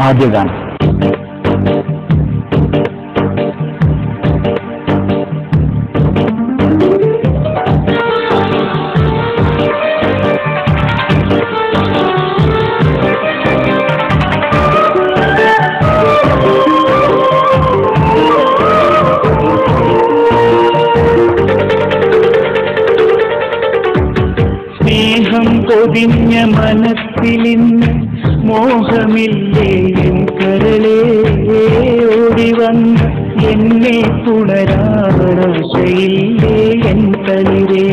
ആദ്യ ഗാനം. പൊതിഞ്ഞ മനസ്സിലിന്ന് മോഹമില്ലേ എൻ കരളേ, ഓടി വന്ന് എന്നെ പുണരാശയില്ലേ എൻ തളിരേ.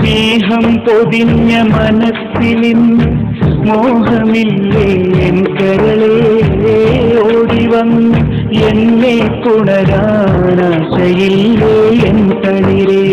സ്നേഹം പൊതിഞ്ഞ മനസ്സിലിന്ന് മോഹമില്ലേ എൻ കരളേ, ഓടി വന്ന് എന്നെ പുണരാശയില്ലേ എൻ തളിരേ.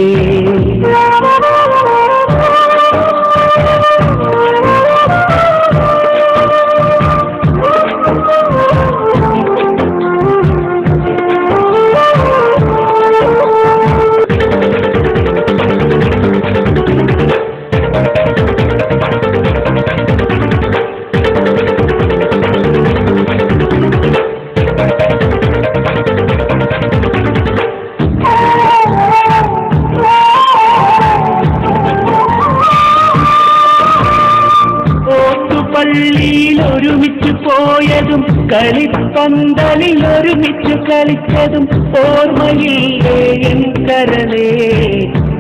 പള്ളിയിൽ ഒരുമിച്ചു പോയതും കളിപ്പന്തലിൽ ഒരുമിച്ചു കളിച്ചതും ഓർമ്മയില്ലേ എൻ കരളേ,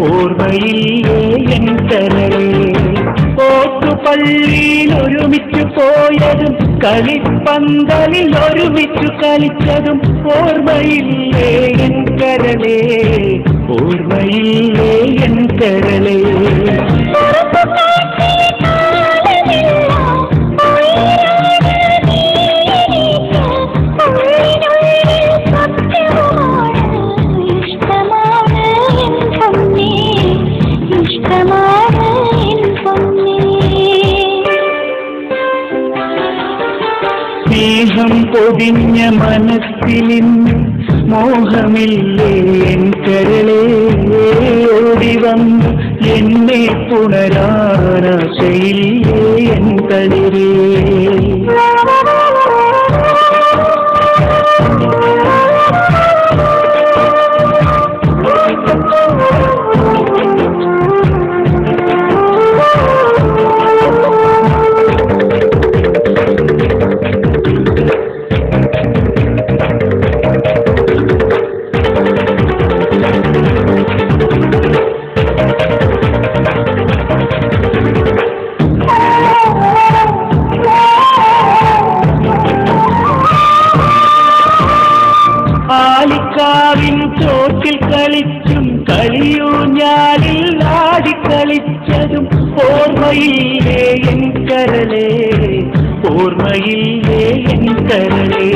ഓർമ്മയില്ലേ എൻ കരളേ. ഓട്ടുപള്ളിയിൽ ഒരുമിച്ചു പോയതും കളിപ്പന്തലിൽ ഒരുമിച്ചു കളിച്ചതും ഓർമ്മയില്ലേ എൻ കരളേ, ഓർമ്മയില്ലേ എൻ കരളേ. സ്നേഹം പൊതിഞ്ഞ മനസ്സിലിന്ന് മോഹമില്ലേ എൻ കരളേ, ഓടി വന്ന് എന്നെ പുണരാശയില്ലേ എൻ തളിരേ. ആലിക്കാവിൻ തോട്ടിൽ കളിച്ചും കളിയൂഞ്ഞാലിൽ ആടിക്കളിച്ചതും ഓർമ്മയില്ലേ എൻ കരളേ, ഓർമ്മയില്ലേ എൻ കരളേ.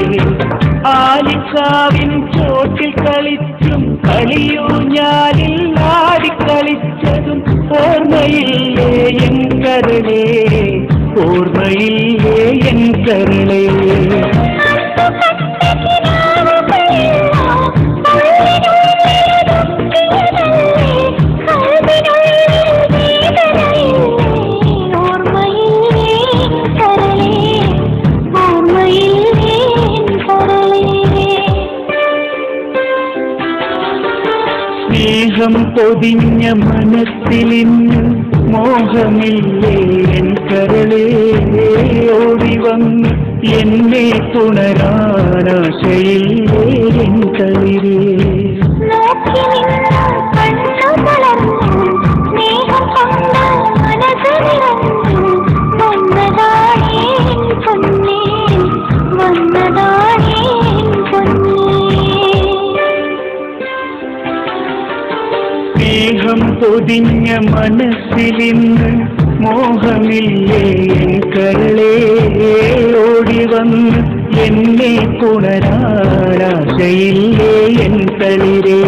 ആലിക്കാവിൻ തോട്ടിൽ കളിച്ചും കളിയൂഞ്ഞാലിൽ ആടിക്കളിച്ചതും ഓർമ്മയില്ലേ എൻ കരളേ, ഓർമ്മയില്ലേ എൻ കരളേ. സ്നേഹം പൊതിഞ്ഞ മനസ്സിലിന്ന് മോഹമില്ലേ എൻ കരളേ, ഓടി വന്ന് എന്നെ പുണരാശയില്ലേ എൻ തളിരേ. സ്നേഹം പൊതിഞ്ഞ മനസ്സിലിന്ന് മോഹമില്ലേ എൻ കരളേ, ഓടി വന്ന് എന്നെ പുണരാശയില്ലേ എൻ തളിരേ.